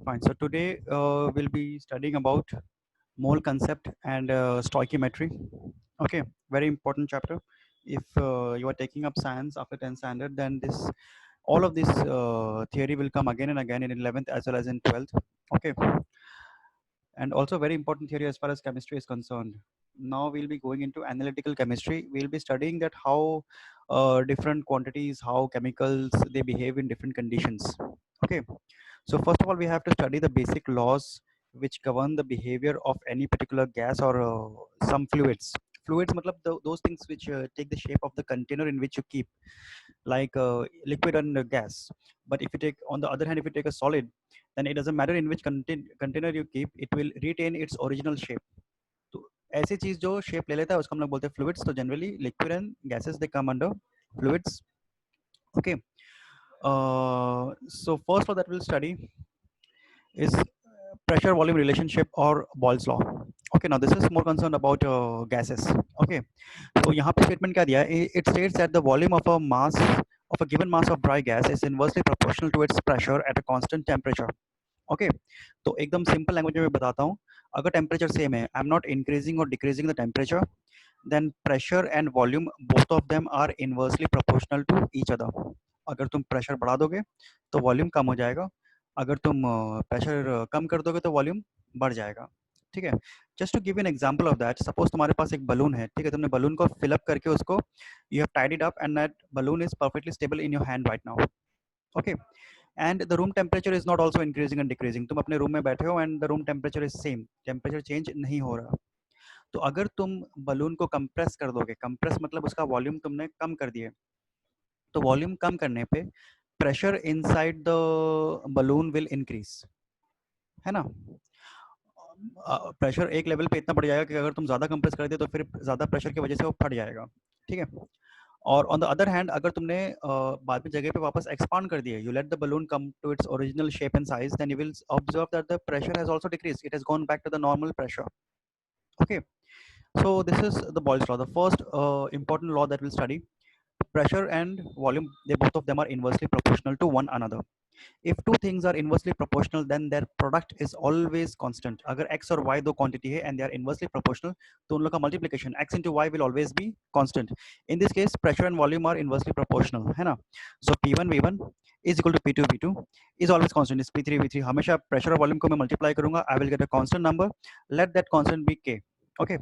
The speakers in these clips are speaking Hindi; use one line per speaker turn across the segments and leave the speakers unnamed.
Fine. So today we'll be studying about mole concept and stoichiometry. Okay, very important chapter. If you are taking up science after 10th standard, then this all of this theory will come again and again in 11th as well as in 12th. Okay, and also very important theory as far as chemistry is concerned. Now we'll be going into analytical chemistry. We'll be studying that how different quantities, how chemicals they behave in different conditions. Okay, so first of all, we have to study the basic laws which govern the behavior of any particular gas or some fluids. Fluids, matlab those things which take the shape of the container in which you keep, like liquid and gas. But if you take, on the other hand, if you take a solid, then it doesn't matter in which container you keep, it will retain its original shape. तो ऐसी चीज जो शेप ले लेता है उसको हम लोग बोलते हैं फ्लूइड्स. तो generally liquid and gases they come under fluids. Okay. So first law that we'll study is pressure volume relationship or Boyle's law. Okay, now this is more concerned about gases. Okay, so यहाँ पे statement क्या दिया है? It states that the volume of a mass of a given mass of dry gas is inversely proportional to its pressure at a constant temperature. Okay, तो एकदम simple language में बताता हूँ. अगर temperature same है, I'm not increasing or decreasing the temperature, then pressure and volume both of them are inversely proportional to each other. अगर तुम pressure बढ़ा दोगे तो volume कम हो जाएगा, अगर तुम प्रेशर कम कर दोगे तो वॉल्यूम बढ़ जाएगा. ठीक है. Just to give an example of that, suppose तुम्हारे पास एक बलून है. ठीक है, तुमने बलून को फिल अप करके उसको you have Tide it up and that balloon is perfectly stable in your hand right now. Okay, and the room temperature is not also increasing and decreasing. तुम अपने रूम में बैठे हो and the room temperature is same, temperature change नहीं हो रहा. तो अगर तुम बलून को कंप्रेस कर दोगे, कंप्रेस मतलब उसका वॉल्यूम तुमने कम कर दिए, तो वॉल्यूम कम करने पे pressure inside the balloon will increase, है ना. प्रेशर एक लेवल पे इतना बढ़ जाएगा कि अगर तुम ज़्यादा कंप्रेस कर दे तो फिर ज़्यादा प्रेशर की वजह से वो फट जाएगा. ठीक है. और ऑन द अदर हैंड, अगर तुमने बाद में जगह पे वापस एक्सपांड कर दिया, you let the balloon come to its original shape and size, then you will observe that the pressure has also decrease, it has gone back to the normal pressure. Okay, so this is the Boyle's law. The first important law that we'll study: pressure and volume, they both of them are inversely proportional to one another. If two things are inversely proportional, then their product is always constant. अगर x और y दो quantity है and they are inversely proportional, तो उन लोग का multiplication x into y will always be constant. In this case, pressure and volume are inversely proportional, है ना. So P1 V1 is equal to P2 V2 is always constant. Is P3 V3. हमेशा pressure और volume को मैं multiply करूँगा, I will get a constant number. Let that constant be K. Okay.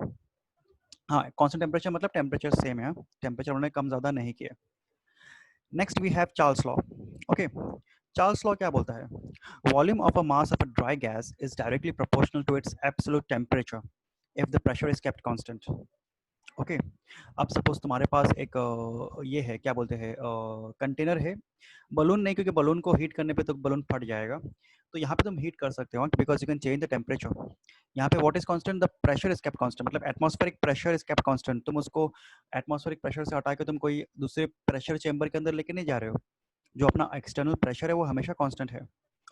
हाँ, constant temperature मतलब temperature same है, temperature उन्होंने कम ज़्यादा नहीं किया. Next we have Charles law. Okay, Charles law क्या बोलता है? Volume of a mass of a dry gas is directly proportional to its absolute temperature if the pressure is kept constant. Okay, अब सपोज तुम्हारे पास एक ये है, क्या बोलते हैं, कंटेनर है. बलून नहीं, क्योंकि बलून को हीट करने पे तो बलून फट जाएगा. तो यहाँ पे तुम हीट कर सकते हो because you can change the temperature. यहाँ पे what is constant? The pressure is kept constant, मतलब atmospheric pressure is kept constant. तुम उसको एटमॉस्फेरिक प्रेशर से हटा के तुम कोई दूसरे प्रेशर चेंबर के अंदर लेके नहीं जा रहे हो. जो अपना एक्सटर्नल प्रेशर है वो हमेशा कांस्टेंट है.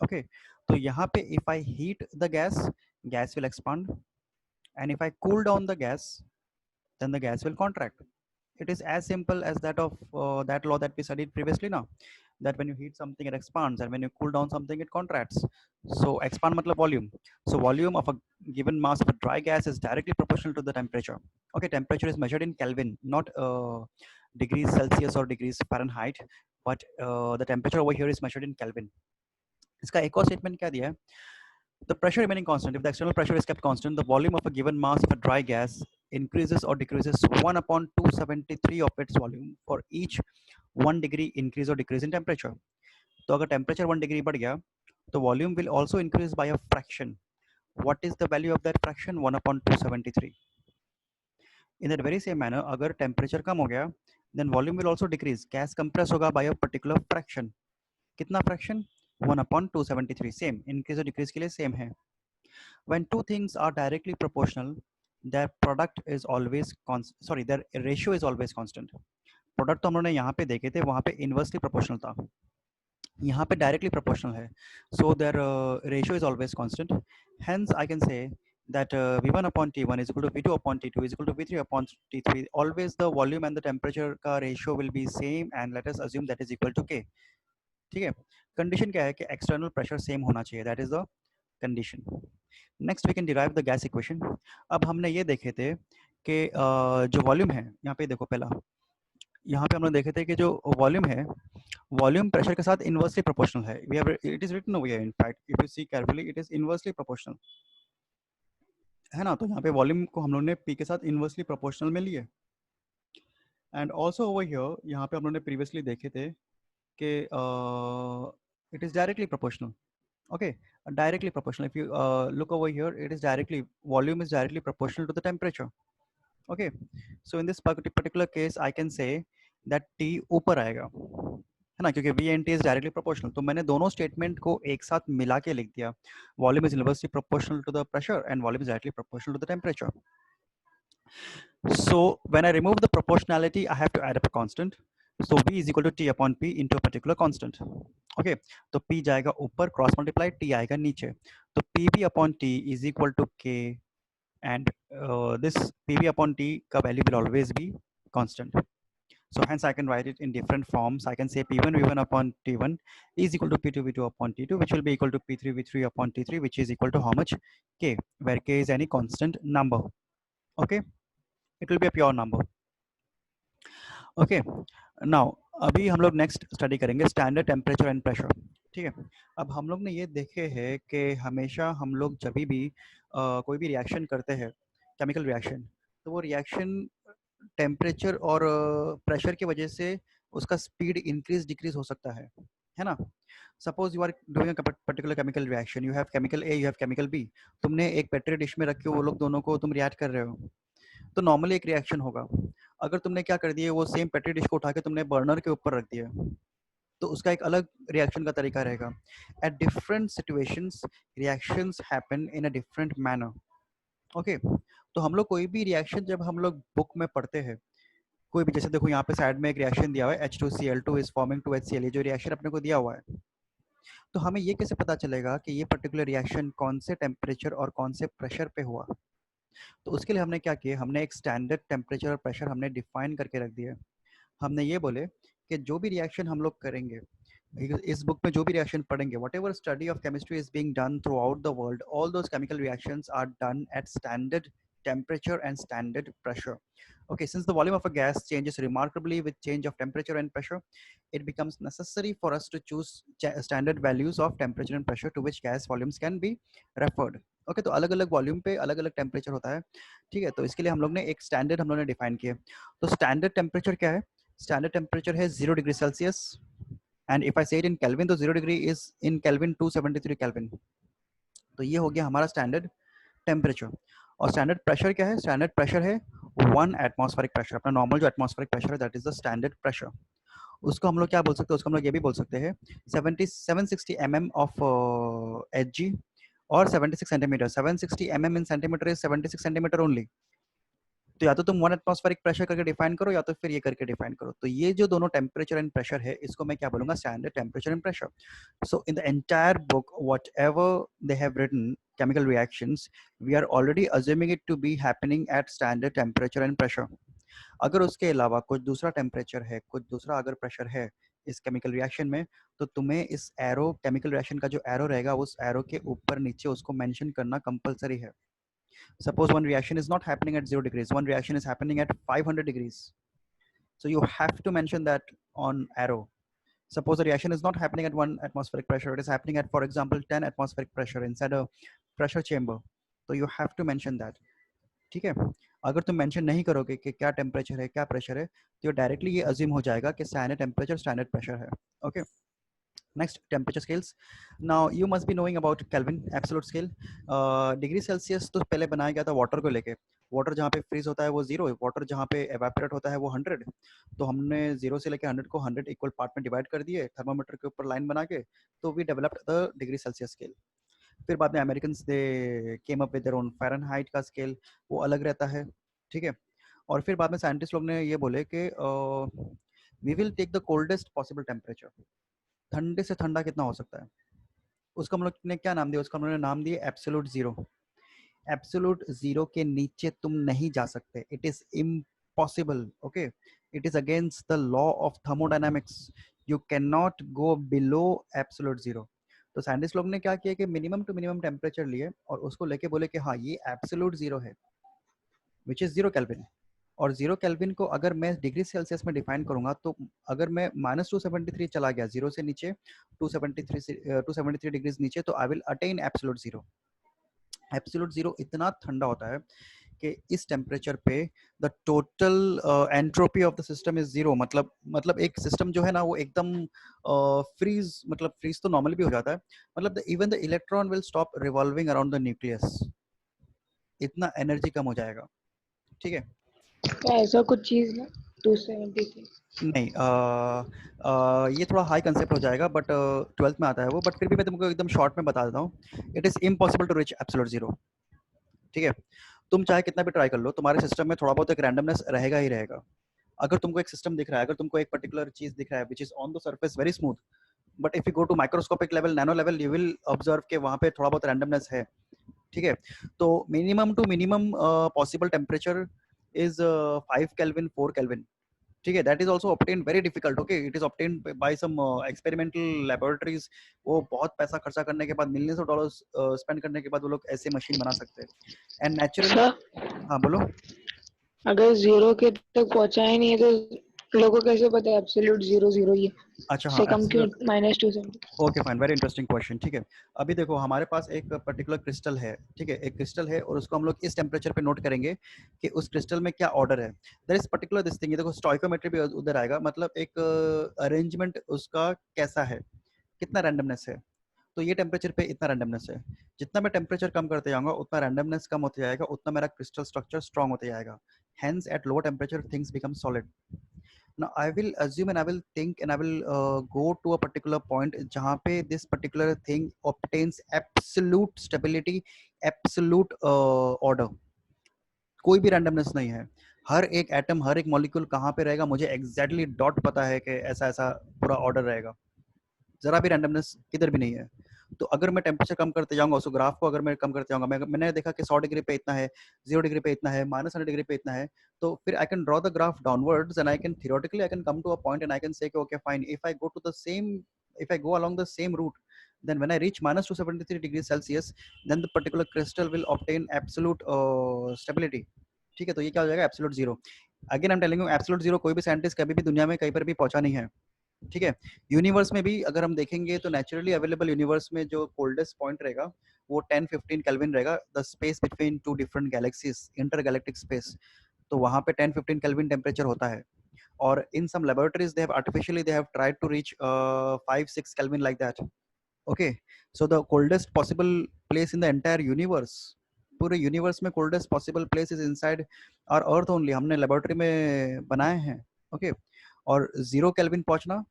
ओके, तो यहाँ पे if I heat the gas, gas will expand, and if I cool down the gas, then the gas will contract. It is as simple as that of that law that we studied previously now, that when you heat something it expands and when you cool down something it contracts. So expand matlab volume. So volume of a given mass of a dry gas is directly proportional to the temperature. Okay, temperature is measured in Kelvin, not degrees Celsius or degrees Fahrenheit, but the temperature over here is measured in Kelvin. इसका एक और स्टेटमेंट क्या दिया है? The pressure remaining constant. If the external pressure is kept constant, the volume of a given mass of a dry gas increases or decreases 1 upon 273 of its volume for each 1 degree increase or decrease in temperature. तो अगर temperature 1 degree बढ़ गया, तो volume will also increase by a fraction. What is the value of that fraction? 1 upon 273. In that very same manner, अगर temperature कम हो गया, then volume will also decrease. Gas compress होगा by a particular fraction. कितना fraction? 1 upon 273. Same, increase or decrease के लिए same है. When two things are directly proportional, their product is always their ratio is always constant. Product तो हम लोगों ने यहाँ पे देखे थे, वहाँ पे inversely proportional था, यहाँ पे directly proportional है. So their ratio is always constant. Hence I can say that V1 upon T1 is equal to V2 upon T2 is equal to V3 upon T3. Always the volume and the temperature का ratio will be same, and let us assume that is equal to K. ठीक है। कंडीशन क्या है कि एक्सटर्नल प्रेशर सेम होना चाहिए, that is the condition. Next we can derive the gas equation. अब हमने ये देखे थे कि जो वॉल्यूम है, यहाँ पे देखो पहला, यहाँ पे हमने देखे थे कि जो वॉल्यूम है, वॉल्यूम प्रेशर के साथ इनवर्सली प्रोपोर्शनल है। We have it is written over here, in fact if you see carefully it is inversely proportional, है ना। तो यहाँ पे वॉल्यूम को हम लोगों ने पी के साथ इनवर्सली प्रोपोर्शनल में लिए। एंड ऑल्सो ओवर हियर, यहाँ पे हम लोगों ने प्रीवियसली देखे थे कि it is directly proportional. Okay, directly proportional. If you look over here, it is directly, volume is directly proportional to the temperature. Okay, so in this particular case I can say that T ऊपर आएगा, है ना, क्योंकि V and T is directly proportional। तो मैंने दोनों स्टेटमेंट को एक साथ मिला के लिख दिया, volume is inversely proportional to the pressure and volume is directly proportional to the temperature. So when I remove the proportionality, I have to add up a constant. So V is equal to T upon P into a particular constant. Okay, तो P जाएगा ऊपर, क्रॉस मल्टीप्लाई, T आएगा नीचे, तो PV upon T is equal to K, and this PV upon T का value will always be constant. So hence I can write it in different forms. I can say P1 V1 upon T1 is equal to P2 V2 upon T2, which will be equal to P3 V3 upon T3, which is equal to how much? K, where K is any constant number. Okay, it will be a pure number. Okay, now अभी हम लोग नेक्स्ट स्टडी करेंगे स्टैंडर्ड टेम्परेचर एंड प्रेशर। ठीक है, अब हम लोग ने ये देखे हैं कि हमेशा हम लोग जब भी कोई भी रिएक्शन करते हैं, केमिकल रिएक्शन, तो वो रिएक्शन टेम्परेचर और प्रेशर की वजह से उसका स्पीड इंक्रीज डिक्रीज हो सकता है ना। Suppose you are doing a particular chemical reaction, you have chemical A, you have chemical B, तुमने एक पेट्री डिश में रखे, वो लोग दोनों को तुम रिएक्ट कर रहे हो, तो नॉर्मली एक रिएक्शन होगा। अगर तुमने क्या कर दिया, वो सेम पेट्री डिश को उठा के तुमने बर्नर के ऊपर रख दिया, तो उसका एक अलग रिएक्शन का तरीका रहेगा। At different situations reactions happen in a different manner. Okay, तो हम लोग कोई भी रिएक्शन जब हम लोग बुक में पढ़ते हैं, कोई भी, जैसे देखो यहाँ पे साइड में एक रिएक्शन दिया हुआ है, H2Cl2 is forming two HCl, ये जो रिएक्शन अपने को दिया हुआ है, तो हमें ये कैसे पता चलेगा कि ये पर्टिकुलर रिएक्शन कौन से टेम्परेचर और कौन से प्रेशर पे हुआ। तो उसके लिए हमने क्या किया, हमने एक स्टैंडर्ड टेम्परेचर और प्रेशर हमने डिफाइन करके रख दिया। हमने ये बोले कि जो भी रिएक्शन हम लोग करेंगे, इस बुक में जो भी रिएक्शन पढ़ेंगे, whatever study of chemistry is being done throughout the world, all those chemical reactions are done at standard temperature and standard pressure. Okay, since the volume of a gas changes remarkably with change of temperature and pressure, it becomes necessary for us to choose standard values of temperature and pressure to which gas volumes can be referred. Okay, तो अलग अलग वॉल्यूम पे अलग अलग टेम्परेचर होता है। ठीक है, तो इसके लिए हम लोग ने एक स्टैंडर्ड हम लोग ने डिफाइन किया। तो स्टैंडर्ड टेम्परेचर क्या है, स्टैंडर्ड टेम्परेचर है 0 degree Celsius, and if I से इट इन केल्विन, तो 0 degree is in kelvin 273 kelvin. तो ये हो गया हमारा स्टैंडर्ड टेम्परेचर। और स्टैंडर्ड प्रेशर क्या है, स्टैंडर्ड प्रेशर है 1 एटमॉस्फेरिक प्रेशर, अपना नॉर्मल जो एटमॉस्फेरिक प्रेशर है, that is the standard pressure. उसको हम लोग क्या बोल सकते हैं, उसको हम लोग ये भी बोल सकते हैं 760 mm ऑफ Hg और 76 centimetre. 760 mm in centimetre is 76 centimetre only. तो या तो तुम 1 एटमॉस्फेरिक प्रेशर करके डिफाइन करो, या तो फिर ये करके डिफाइन करो। तो ये जो दोनों टेम्परेचर एंड प्रेशर है, इसको मैं क्या बोलूंगा, standard temperature and pressure. So in the entire book whatever they have written chemical reactions, we are already assuming it to be happening at standard temperature and pressure. अगर उसके अलावा कुछ दूसरा टेम्परेचर है, कुछ दूसरा अगर प्रेशर है इस केमिकल रिएक्शन में, तो तुम्हें इस एरो, केमिकल रिएक्शन का जो एरो रहेगा, उस एरो के ऊपर नीचे उसको मेंशन करना कंपलसरी है। Suppose one reaction is not happening at 0 degrees, one reaction is happening at 500 degrees. So you have to mention that on arrow. Suppose the reaction is not happening at 1 atmospheric pressure, it is happening at, for example, 10 atmospheric pressure inside a pressure chamber. So you have to mention that. ठीक है, अगर तुम मेंशन नहीं करोगे कि क्या टेम्परेचर है, क्या प्रेशर है, तो डायरेक्टली ये अज्यूम हो जाएगा कि स्टैंडर्ड टेम्परेचर स्टैंडर्ड प्रेशर है। Okay, next temperature scales. Now you must be knowing about Kelvin absolute scale. Degree Celsius तो पहले बनाया गया था वाटर को लेके, वाटर जहाँ पे फ्रीज होता है वो 0, वाटर जहाँ पे एवेपोरेट होता है वो 100। तो हमने 0 से लेके 100 को 100 इक्वल पार्ट में डिवाइड कर दिए थर्मामीटर के ऊपर लाइन बना के, तो we developed the degree Celsius scale. फिर बाद में Americans they came up with their own Fahrenheit का स्केल, वो अलग रहता है। ठीक है, और फिर बाद में साइंटिस्ट लोग ने ये बोले कि we will take the coldest possible temperature, ठंडे से ठंडा कितना हो सकता है, उसका हम लोग ने क्या नाम दिया, उसका हम लोग ने नाम दिया एब्सोल्यूट जीरो। एब्सोल्यूट जीरो के नीचे तुम नहीं जा सकते, it is impossible. Okay, it is against the law of thermodynamics you cannot go below absolute zero. तो साइंटिस्ट लोग ने क्या किया कि मिनिमम टू मिनिमम टेम्परेचर लिए और उसको लेके बोले कि हाँ ये एब्सोल्यूट जीरो है, विच इज 0 केल्विन। और 0 केल्विन को अगर मैं डिग्री सेल्सियस में डिफाइन करूंगा तो अगर मैं -273 चला गया जीरो से नीचे 273 डिग्रीज नीचे, तो I will attain absolute zero. Absolute zero इतना ठंडा होता है कि इस टेम्परेचर पे the total entropy of the system is zero. मतलब एक सिस्टम जो है ना वो एकदम फ्रीज, मतलब फ्रीज तो नॉर्मली भी हो जाता है, मतलब even the electron will stop revolving around the nucleus, इतना एनर्जी कम हो जाएगा। ठीक है,
क्या ऐसा कुछ चीज है 273?
नहीं ये थोड़ा हाई कंसेप्ट हो जाएगा, बट 12th में आता है वो, बट फिर भी मैं तुमको एकदम शॉर्ट में बता देता हूँ। It is impossible to reach absolute zero. ठीक है, तुम चाहे कितना भी ट्राई कर लो, तुम्हारे सिस्टम में थोड़ा बहुत एक रैंडमनेस रहेगा ही रहेगा। अगर तुमको एक सिस्टम दिख रहा है, अगर तुमको एक पर्टिकुलर चीज दिख रहा है which is on the surface very smooth, but if you go to microscopic level, nano level, you will observe के वहां पे थोड़ा बहुत रैंडमनेस है। ठीक है, तो minimum to minimum possible temperature is 5 kelvin 4 kelvin. ठीक है, that is also obtain very difficult. Okay, it is obtain by some experimental laboratories. वो बहुत पैसा खर्चा करने के बाद, मिलियंस ऑफ डॉलर्स स्पेंड करने के बाद वो लोग ऐसे मशीन बना सकते हैं। एंड नेचुरली,
सर
हाँ बोलो।
अगर जीरो के तक पहुंचा ही नहीं है तो लोगों को कैसे पता है एब्सोल्यूट जीरो जीरो ही है?
अच्छा हाँ,
से कम क्यों
absolute.
-270?
Okay fine, very interesting question. ठीक है, अभी देखो हमारे पास एक पर्टिकुलर क्रिस्टल है। ठीक है, एक क्रिस्टल है और उसको हम लोग इस टेम्परेचर पे नोट करेंगे कि उस क्रिस्टल में क्या ऑर्डर है। There is particular this thing, ये देखो स्टोइकोमेट्री भी उधर आएगा, मतलब एक अरेंजमेंट उसका कैसा है, कितना रैंडमनेस है। तो ये टेम्परेचर पे इतना रैंडमनेस है। जितना मैं टेम्परेचर कम करते जाऊंगा उतना रैंडमनेस कम होते जाएगा, उतना मेरा क्रिस्टल स्ट्रक्चर स्ट्रॉन्ग होते जाएगा। Hence at lower temperature things become solid. Now I will assume and I will think and I will go to a particular point जहाँ पे this particular thing obtains absolute stability, absolute order। कोई भी रैंडमनेस नहीं है। हर एक एटम, हर एक मॉलिक्यूल कहाँ पे रहेगा मुझे एग्जैक्टली डॉट पता है कि ऐसा ऐसा पूरा ऑर्डर रहेगा। जरा भी रैंडमनेस किधर भी नहीं है। तो अगर मैं टेम्परेचर कम करते जाऊंगा, उस ग्राफ को अगर मैं कम करते जाऊंगा, मैंने देखा कि 100 डिग्री पे इतना है, 0 डिग्री पे इतना है, -100 डिग्री पे इतना है, तो फिर I can draw the graph downwards and I can theoretically I can come to a point and I can say okay fine, if I go to the same, if I go along the same route, then when I reach -273 degrees Celsius, then the particular crystal will obtain absolute stability। ठीक है, तो ये क्या हो जाएगा, absolute zero. Again I am telling you, absolute zero कोई भी साइंटिस्ट कभी भी दुनिया में कहीं पर भी पहुंचा नहीं है। ठीक है, यूनिवर्स में भी अगर हम देखेंगे तो नेचुरली अवेलेबल यूनिवर्स में जो कोल्डेस्ट पॉइंट रहेगा वो 10-15 केल्विन रहेगा, the space between two different galaxies, intergalactic space. तो वहां पे 10-15 केल्विन टेम्परेचर होता है। और in some laboratories they have artificially they have tried to reach 5-6 kelvin like that. Okay, so the coldest possible place in the entire universe, पूरे यूनिवर्स में coldest possible place is inside our earth only, हमने लेबोरेटरी में बनाए हैं। ओके, और 0 केल्विन पहुंचना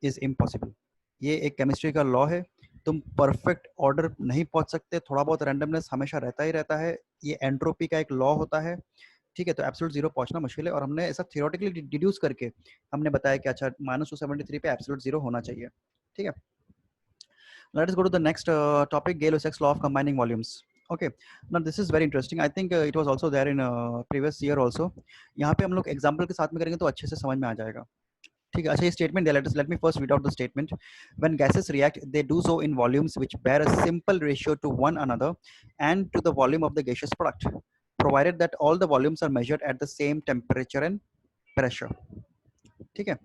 इज इम्पॉसिबल। ये एक केमिस्ट्री का लॉ है, तुम परफेक्ट ऑर्डर नहीं पहुंच सकते, थोड़ा बहुत रैंडमनेस हमेशा रहता ही रहता है, ये एंट्रोपी का एक लॉ होता है। ठीक है, तो एब्सोल्यूट जीरो पहुंचना मुश्किल है, और हमने ऐसा थियोरेटिकली डिड्यूस करके हमने बताया कि अच्छा -273 पे एब्सोल्यूट जीरो होना चाहिए। ठीक है, let us go to the next topic, Gay-Lussac's law of combining volumes. Okay, now this is very interesting, I think it was also there in previous year also। यहाँ पे हम लोग एग्जाम्पल के साथ में करेंगे तो अच्छे से समझ में आ जाएगा। ठीक है, अच्छा ये स्टेटमेंट दिया, let me first read out the statement। when gases react they do so in volumes which bear a simple ratio to one another and to the volume of the gaseous product, provided that all the volumes are measured at the same temperature and pressure। ठीक है,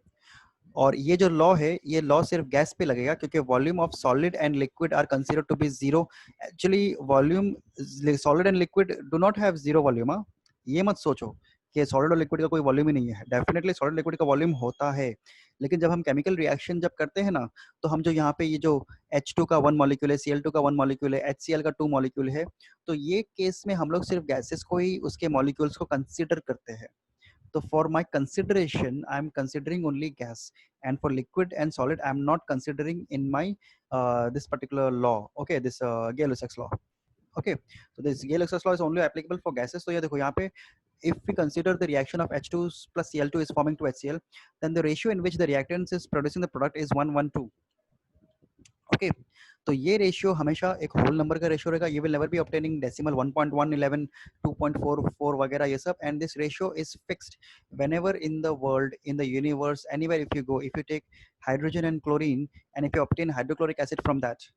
और ये जो लॉ है ये लॉ सिर्फ गैस पे लगेगा क्योंकि volume of solid and liquid are considered to be zero. Actually volume, solid and liquid do not have zero volume. ये मत सोचो कि सॉलिड और लिक्विड का कोई वॉल्यूम ही नहीं है, डेफिनेटली सॉलिड लिक्विड का वॉल्यूम होता है। लेकिन जब हम केमिकल रिएक्शन जब करते हैं ना, तो हम जो यहाँ पे ये जो H2 का 1 मॉलिक्यूल है, Cl2 का 1 मॉलिक्यूल है, HCl का 2 मॉलिक्यूल है, तो ये केस में हम लोग सिर्फ गैसेस को ही उसके मॉलिक्यूल्स को कंसीडर करते हैं। So for my consideration, I'm considering only gas, and for liquid and solid, I'm not considering in my this particular law. Okay, this Gay-Lussac's law. Okay, so this Gay-Lussac's law is only applicable for gases. So ये देखो यहाँ पे, if we consider the reaction of H2 plus Cl2 is forming to HCl, then the ratio in which the reactants is producing the product is 1:1:2. Okay, तो ये रेशियो हमेशा एक होल नंबर का रेशियो रहेगा. You will never be obtaining decimal 1.111, 2.44 वगैरह ये सब. And this ratio is fixed whenever in the world, in the universe, anywhere if you go, if you take hydrogen and chlorine and if you obtain hydrochloric acid from that,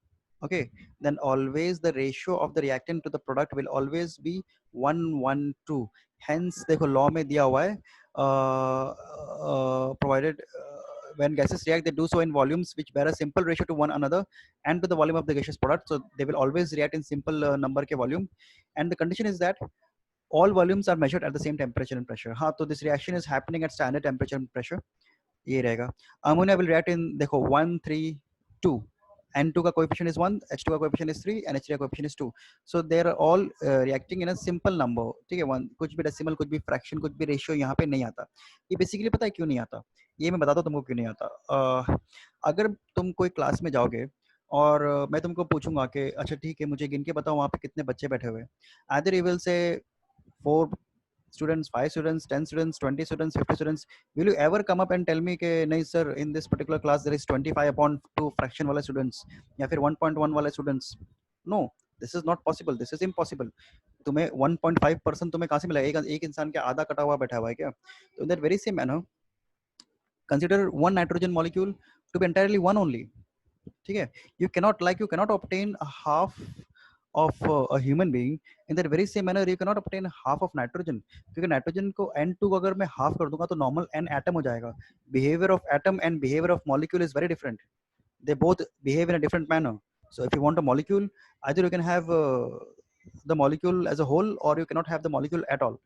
okay, then always the ratio of the reactant to the product will always be 1:1:2. Hence देखो law में दिया हुआ है, provided when gases react, they do so in volumes which bear a simple ratio to one another and to the volume of the gaseous product. So they will always react in simple number के volume. And the condition is that all volumes are measured at the same temperature and pressure. हाँ, तो this reaction is happening at standard temperature and pressure. ये रहेगा. Ammonia will react in देखो 1, 3, 2. N2 का coefficient is 1, H2 का coefficient is 3, and H3 का coefficient is 2. So they are all reacting in a simple number. ठीक है, one कुछ भी decimal, कुछ भी fraction, कुछ भी ratio यहाँ पे नहीं आता. ये basically पता है क्यों नहीं आता? ये मैं बताता हूँ तुमको क्यों नहीं आता. अगर तुम कोई क्लास में जाओगे और मैं तुमको पूछूंगा कि अच्छा ठीक है मुझे गिन के बताओ वहाँ पे कितने बच्चे बैठे हुए हैं. Either you will say 4 students, 5 students, 10 students, 20 students, 50 students. Will you ever come up and tell me कि नहीं sir, in this particular class there is 25/2 fraction वाले students या फिर 1.1 वाले students? No, this is not possible. This is impossible. तुम्हें 1.5% तुम्हें कहाँ से मिलेगा? एक इंसान के आधा कटा हुआ बैठा हुआ है क्या? तो in that very same manner, consider one nitrogen molecule to be entirely one only. ठीक है? You cannot obtain a half of a human being. In that very same manner you cannot obtain half of nitrogen, क्योंकि नाइट्रोजन को n2 को अगर मैं हाफ कर दूंगा तो नॉर्मल n एटम हो जाएगा. Behaviour of atom and behaviour of molecule is very different. They both behave in a different manner. So if you want a molecule, either you can have the molecule as a whole or you cannot have the molecule at all.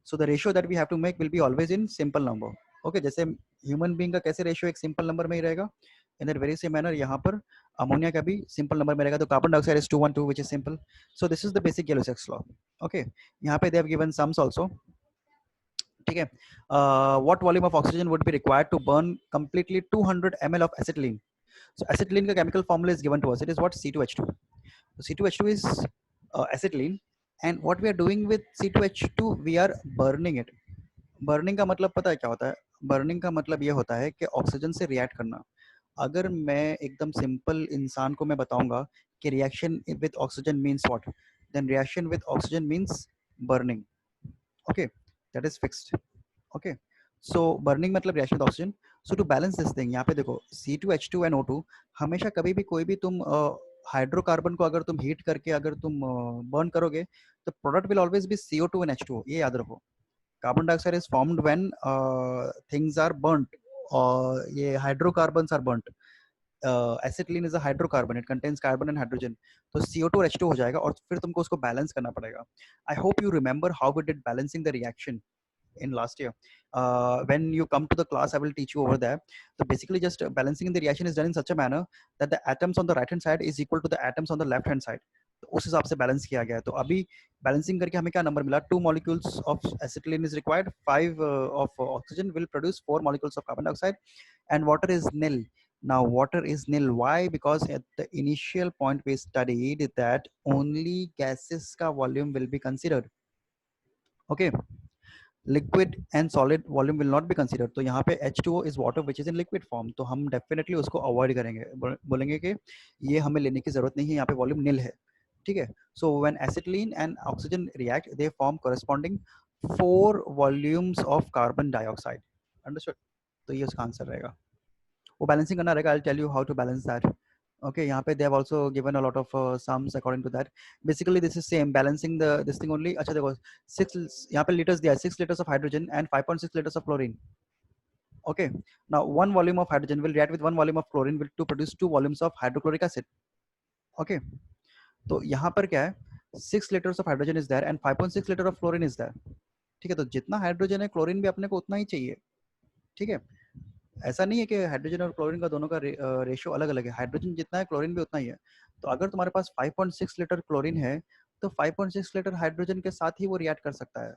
So the ratio that we have to make will be always in simple number. Okay, जैसे ह्यूमन बीइंग का कैसे रेशियो एक सिंपल नंबर में ही रहेगा, in that very same manner यहाँ पर अमोनिया का भी सिंपल नंबर में रहेगा. तो carbon dioxide is 212 which is simple. So this is the basic Gay-Lussac's law. Okay, यहाँ पे they have given sums also. ठीक है, what volume of oxygen would be required to burn completely 200 ml of acetylene. So acetylene का chemical formula is given to us. It is what? C2H2. So C2H2 is acetylene, and what we are doing with C2H2, we are burning it. Burning का मतलब पता है क्या होता है? Burning का मतलब ये होता है कि ऑक्सीजन से रिएक्ट करना. अगर मैं एकदम सिंपल इंसान को मैं बताऊंगा कि reaction with oxygen means what, then reaction with oxygen means burning. Okay, that is fixed. Okay, so burning मतलब reaction with oxygen. So to balance this thing, यहाँ पे देखो C2H2 and O2, हमेशा कभी भी कोई भी तुम हाइड्रोकार्बन को अगर तुम हीट करके अगर तुम बर्न करोगे तो product will always be CO2 and H2O. ये याद रखो. Carbon dioxide is formed when things are burned, और ये hydrocarbons are burned. Acetylene is a hydrocarbon, it contains carbon and hydrogen. तो CO2 और H2 हो जाएगा और फिर तुमको उसको बैलेंस करना पड़ेगा. I hope you remember how we did balancing the reaction in last year. When you come to the class, I will teach you over there. So basically just balancing in the reaction is done in such a manner that the atoms on the right hand side is equal to the atoms on the left hand side. तो उस हिसाब से बैलेंस किया गया है. तो अभी बैलेंसिंग करके हमें क्या नंबर मिला? 2 molecules of acetylene is required, 5 of oxygen will produce 4 molecules of carbon dioxide, and water is nil. Now water is nil. Why? Because at the initial point we studied that only gases का volume will be considered. Okay, liquid and solid volume will not be considered. तो यहाँ पे H2O is water which is in liquid form, तो हम definitely उसको avoid करेंगे, बोलेंगे कि ये हमें लेने की जरूरत नहीं है, यहाँ पे volume nil है. ठीक है. So when acetylene and oxygen react, they form corresponding 4 volumes of carbon dioxide. Understood? तो ये उसका आंसर रहेगा. वो बैलेंसिंग करना रहेगा. I'll tell you how to balance that. Okay, यहाँ पे they have also given a lot of sums according to that. Basically this is same balancing the this thing only. अच्छा देखो 6 यहाँ पे liters दिया है, 6 liters of hydrogen and 5.6 liters of chlorine. Okay, now 1 volume of hydrogen will react with 1 volume of chlorine will to produce 2 volumes of hydrochloric acid. Okay, तो यहाँ पर क्या है? 6 liters of hydrogen is there and 5.6 liter of chlorine is there. ठीक है, तो जितना हाइड्रोजन है क्लोरीन भी अपने को उतना ही चाहिए. ठीक है, ऐसा नहीं है कि हाइड्रोजन और क्लोरीन का दोनों का रेशियो अलग अलग है. हाइड्रोजन जितना है क्लोरीन भी उतना ही है. तो अगर तुम्हारे पास 5.6 लीटर क्लोरीन है तो 5.6 लीटर हाइड्रोजन के साथ ही वो रिएक्ट कर सकता है.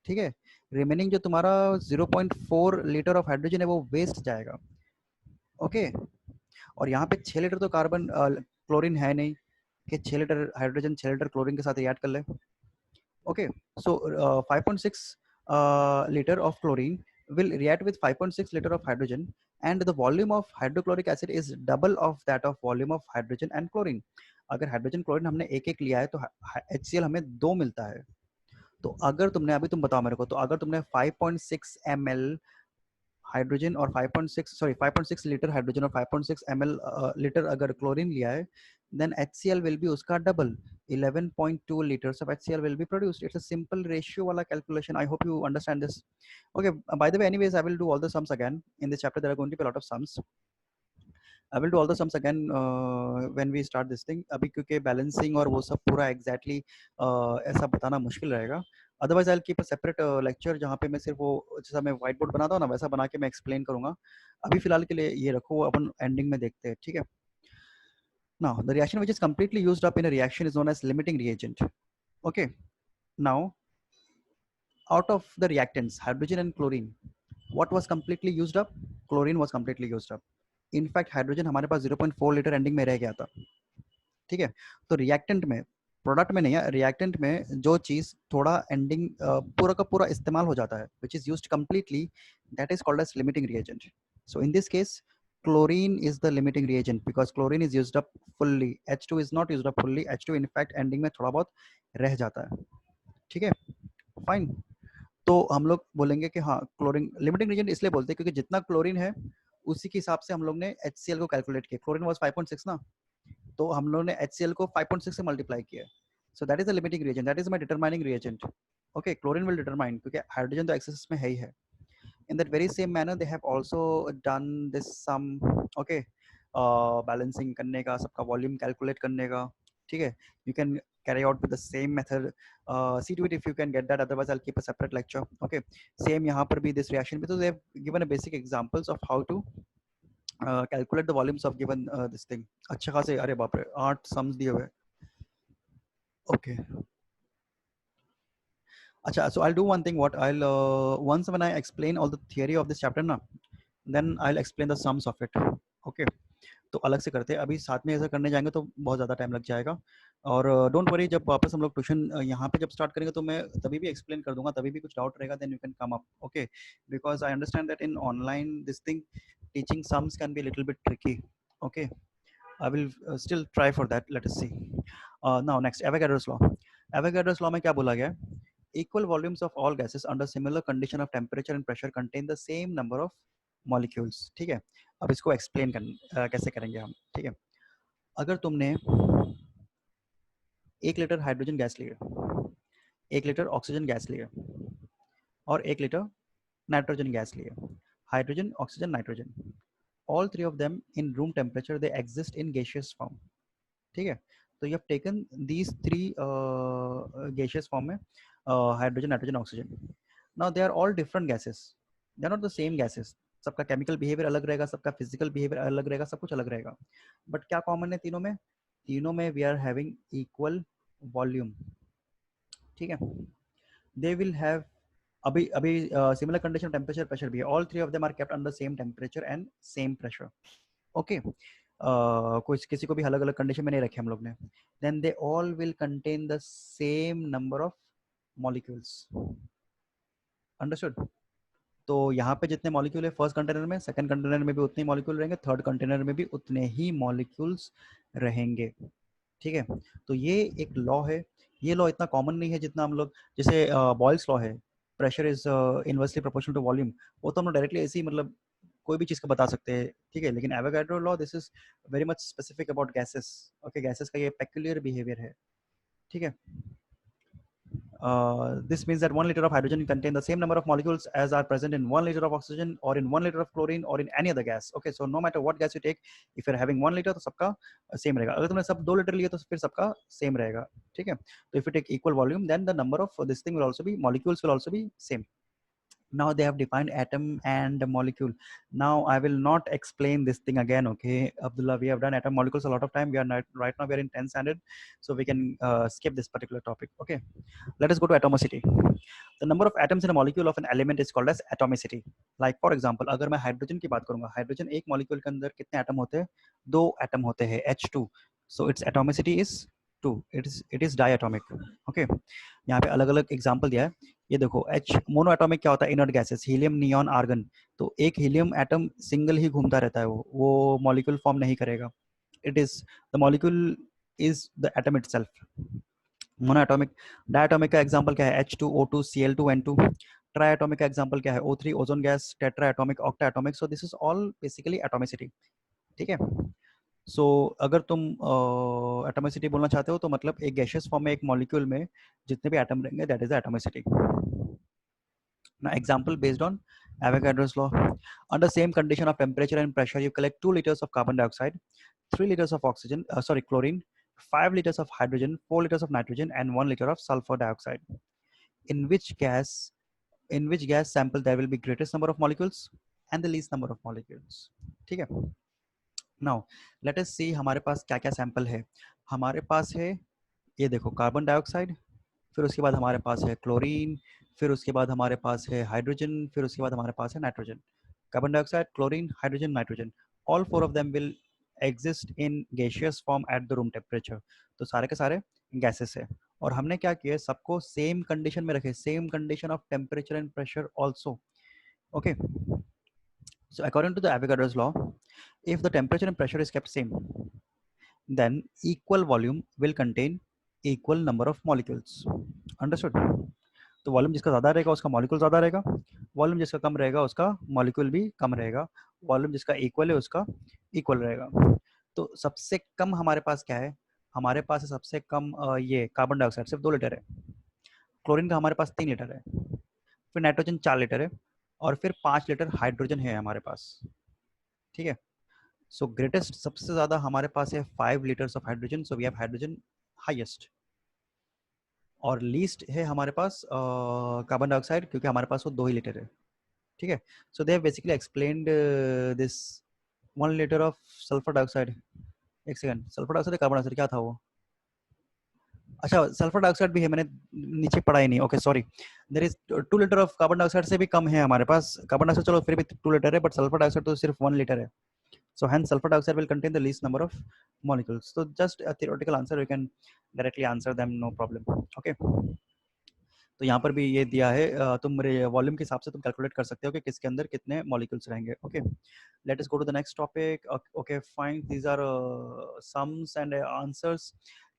ठीक है, रिमेनिंग जो तुम्हारा 0.4 लीटर ऑफ हाइड्रोजन है वो वेस्ट जाएगा. ओके, और यहाँ पे 6 लीटर तो कार्बन क्लोरीन है नहीं कि 6 लीटर हाइड्रोजन 6 लीटर क्लोरीन के साथ रिएक्ट कर ले. Okay, so 5.6 liter of chlorine will react with 5.6 liter of hydrogen and the volume of hydrochloric acid is double of that of volume of hydrogen and chlorine. अगर हाइड्रोजन क्लोरीन हमने एक एक लिया है तो HCl हमें 2 मिलता है. तो अगर तुमने अभी तुम बताओ मेरे को, तो अगर तुमने 5.6 ml हाइड्रोजन और 5.6 लीटर हाइड्रोजन और 5.6 ml लीटर अगर क्लोरीन लिया है, then HCl will be उसका double, 11.2 liters of HCl will be produced. It's a simple ratio वाला calculation. I hope you understand this. Okay, by the way, anyways, I will do all the sums again. In this chapter, there are going to be a lot of sums. I will do all the sums again when we start this thing. अभी क्योंकि balancing और वो सब पूरा exactly ऐसा बताना मुश्किल रहेगा. Otherwise, I'll keep a separate lecture जहाँ पे मैं सिर्फ वो जैसा मैं white board बनाता हूँ ना, वैसा बना के मैं explain करूँगा. अभी फिलहाल के लिए ये रखो, अपन ending में देखते हैं, ठीक है? Now, the reaction which is completely used up in a reaction is known as limiting reagent. Okay. Now, out of the reactants, hydrogen and chlorine, what was completely used up? Chlorine was completely used up. In fact, hydrogen हमारे पास 0.4 लीटर एंडिंग में रह गया था. ठीक है, तो रिएक्टेंट में, प्रोडक्ट में नहीं है, रिएक्टेंट में जो चीज थोड़ा एंडिंग पूरा का पूरा इस्तेमाल हो जाता है, which is used completely, that is called as limiting reagent. So in this case, chlorine is the limiting reagent because chlorine is used up fully. H2 is not used up fully. H2 in fact ending में थोड़ा बहुत रह जाता है. ठीक है, फाइन. तो हम लोग बोलेंगे कि हाँ, क्लोरीन लिमिटिंग रीजन इसलिए बोलते हैं क्योंकि जितना क्लोरीन है उसी के हिसाब से हम लोग ने HCl को कैलकुलेट किया. क्लोरीन वाज 5.6 ना, तो हम लोग ने HCl को 5.6 से मल्टीप्लाई किया. So that is the limiting reagent, that is my determining reagent. Okay, chlorine will determine क्योंकि हाइड्रोजन तो एक्सेस में है ही है. In that very same manner, they have also done this sum. Okay, balancing करने का, सबका volume calculate करने का. ठीक है, you can carry out with the same method. See to it if you can get that. Otherwise, I'll keep a separate lecture. Okay, same यहाँ पर भी this reaction because they have given a basic examples of how to calculate the volumes of given this thing. अच्छा खासे, अरे बाप रे, 8 sums दिए हुए. Okay. Acha, so I'll do one thing. What I'll once when I explain all the theory of this chapter ना, then I'll explain the sums of it. Okay. तो अलग से करते हैं. अभी साथ में ऐसा करने जाएंगे तो बहुत ज़्यादा टाइम लग जाएगा. और डोंट वरी, जब वापस हम लोग ट्यूशन यहाँ पे जब स्टार्ट करेंगे तो मैं तभी भी एक्सप्लेन कर दूंगा. तभी भी कुछ डाउट रहेगा then you can come up. Okay, because I understand that in online this thing teaching sums can be little bit tricky. Okay, I will still try for that. Let us see. Now next, Avogadro's law. Avogadro's law में क्या बोला गया है? Equal volumes of all gases under similar condition of temperature and pressure contain the same number of molecules. ठीक है, अब इसको एक्सप्लेन कैसे करेंगे हम. ठीक है, अगर तुमने 1 लीटर हाइड्रोजन गैस लिए, 1 लीटर ऑक्सीजन गैस लिए और 1 लीटर नाइट्रोजन गैस लिए, hydrogen, oxygen, nitrogen, all three of them in room temperature they exist in gaseous form. ठीक है, तो you have taken these three gaseous form में hydrogen, nitrogen, oxygen. Now they are all different gases. They are not the same gases. सबका केमिकल बिहेवियर अलग रहेगा, सबका फिजिकल बिहेवियर अलग रहेगा, सब कुछ अलग रहेगा. बट क्या कॉमन है तीनों में? तीनों में we are having equal volume. ठीक है, दे विल हैव अभी अभी सिमिलर कंडीशन टेम्परेचर प्रेशर भी है. All three of them are kept under same temperature and same pressure. Okay, कुछ किसी को भी अलग अलग कंडीशन में नहीं रखे हम लोग ने. Then they all will contain the same number of molecules. Understood? तो यहाँ पे जितने मॉलिक्यूल है फर्स्ट कंटेनर में, सेकंड कंटेनर में भी उतने ही मॉलिक्यूल रहेंगे, थर्ड कंटेनर में भी उतने ही मॉलिक्यूल्स रहेंगे. ठीक है, तो ये एक लॉ है. ये लॉ इतना कॉमन नहीं है जितना हम लोग, जैसे बॉयल्स लॉ है, pressure is inversely proportional to volume, वो तो हम लोग डायरेक्टली ऐसे ही मतलब कोई भी चीज़ का बता सकते हैं. ठीक है, लेकिन Avogadro law this is very much specific about gases. Okay, gases का ये पेक्यूलियर बिहेवियर है. ठीक है, this means that 1 liter of hydrogen contain the same number of molecules as are present in 1 liter of oxygen or in 1 liter of chlorine or in any other gas. Okay, so no matter what gas you take, if you're having 1 liter तो सबका सेम रहेगा. अगर तुमने सब 2 लीटर लिए तो फिर सबका सेम रहेगा. ठीक है, तो if you take equal volume then the number of this thing will also be, molecules will also be same. Now they have defined atom and molecule. Now I will not explain this thing again. Okay, Abdullah, we have done atom molecules a lot of time. We are not, right now we are in 10th standard, so we can skip this particular topic. Okay, let us go to atomicity. The number of atoms in a molecule of an element is called as atomicity. Like for example, अगर मैं हाइड्रोजन की बात करूंगा, हाइड्रोजन एक मॉलिक्यूल के अंदर कितने एटम होते हैं? 2 एटम होते हैं, H2. So its atomicity is H2 it is diatomic. Okay, यहाँ पे अलग अलग एग्जांपल दिया है. ये देखो H मोनो एटॉमिक क्या होता है, inert gases, helium, neon, argon. तो एक हीलियम एटम सिंगल ही घूमता रहता है, वो मॉलिक्यूल फॉर्म नहीं करेगा. It is the molecule is the atom itself. Monoatomic. Diatomic का एग्जांपल क्या है, H2O2 Cl2 N2. ट्राइएटॉमिक का एग्जांपल क्या है, O3 ozone gas. Tetraatomic, octaatomic. So this is all basically atomicity. ठीक है. सो अगर तुम एटॉमिसिटी बोलना चाहते हो तो मतलब एक गैसियस फॉर्म में एक मॉलिक्यूल में जितने भी एटम रहेंगे, that is the atomicity. Now, example based on Avogadro's law. Under same condition of temperature and pressure, you collect 2 liters of carbon dioxide, 3 liters of chlorine, 5 liters of hydrogen, 4 liters of nitrogen, and 1 liter of sulfur dioxide. In which gas sample there will be greatest number of molecules and the least number of molecules. ठीक है. Now, let us see हमारे पास क्या क्या सैंपल है. हमारे पास है, ये देखो, कार्बन डाइऑक्साइड, फिर उसके बाद हमारे पास है क्लोरीन, फिर उसके बाद हमारे पास है हाइड्रोजन, फिर उसके बाद हमारे पास है nitrogen. Carbon dioxide, chlorine, hydrogen, nitrogen, all 4 of them will exist in gaseous form at the room temperature. तो सारे के सारे गैसेस है. और हमने क्या किया, सबको सेम कंडीशन में रखे, same condition of temperature and pressure also. Okay. So according to the Avogadro's law, if the temperature and pressure is kept same, then equal volume will contain equal number of molecules. Understood? तो वॉल्यूम जिसका ज़्यादा रहेगा उसका मॉलिक्यूल ज़्यादा रहेगा, वॉल्यूम जिसका कम रहेगा उसका मॉलिक्यूल भी कम रहेगा, वॉल्यूम जिसका इक्वल है उसका इक्वल रहेगा. तो सबसे कम हमारे पास क्या है, हमारे पास है सबसे कम ये कार्बन डाइऑक्साइड सिर्फ 2 लीटर है. क्लोरीन का हमारे पास 3 लीटर है. फिर नाइट्रोजन 4 लीटर है. और फिर 5 लीटर हाइड्रोजन है हमारे पास. ठीक है. सो ग्रेटेस्ट सबसे ज़्यादा हमारे पास है 5 liters of hydrogen. So we have hydrogen highest. और लीस्ट है हमारे पास कार्बन डाइऑक्साइड, क्योंकि हमारे पास वो 2 ही लीटर है. ठीक है. So they have basically explained this 1 litre of sulphur dioxide. एक second, sulphur dioxide carbon dioxide क्या था वो, अच्छा सल्फर डाइऑक्साइड भी है, मैंने नीचे पढ़ा ही नहीं. Okay sorry. There is 2 liter of carbon dioxide से भी कम है हमारे पास. कार्बन डाइऑक्साइड चलो फिर भी 2 लीटर है, बट सल्फर डाइऑक्साइड तो सिर्फ 1 लीटर है. So hence sulfur dioxide will contain the least number of molecules. So just a theoretical answer, you can directly answer them, no problem. Okay. तो यहाँ पर भी ये दिया है, तुम वॉल्यूम के हिसाब से तुम कैलकुलेट कर सकते हो कि किसके अंदर कितने मॉलिक्यूल्स रहेंगे. Okay. Let us go to the next topic. Okay fine, these are sums and answers.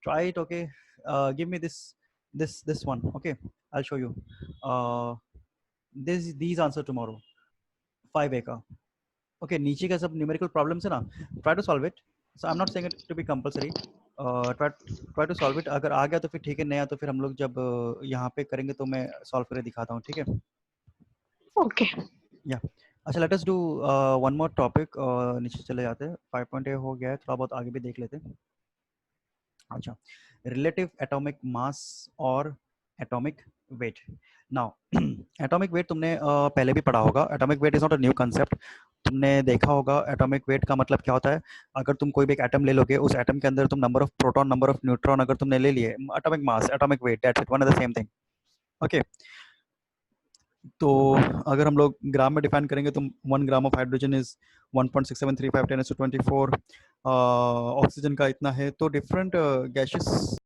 Try it. Okay, give me this one. Okay, I'll show you these answer tomorrow. 5A का. ओके, नीचे का सब न्यूमेरिकल प्रॉब्लम्स है ना, try to solve it. So I am not saying it to be compulsory. Try to solve it. अगर आ गया तो फिर ठीक है, नया तो फिर हम लोग जब यहाँ पे करेंगे तो मैं सॉल्व करके दिखाता हूँ. ठीक है.
ओके.
या अच्छा, let us do one more topic. नीचे चले जाते हैं. 5.A हो गया है, थोड़ा बहुत आगे भी देख लेते हैं. अच्छा, रिलेटिव एटॉमिक मास और atomic weight. Now atomic weight तुमने पहले भी पढ़ा होगा. Atomic weight is not a new concept. तुमने देखा होगा एटॉमिक वेट का मतलब क्या होता है. अगर तुम कोई भी एक एटम ले लोगे, उस एटम के अंदर तुम number of proton, number of neutron अगर तुमने ले लिए, atomic mass, atomic weight, that's it, one and the same thing. Okay. तो अगर हम लोग ग्राम में डिफाइन करेंगे तो 1 gram of hydrogen is 1.6735 10⁻24. Oxygen का इतना है. तो डिफरेंट गैसेस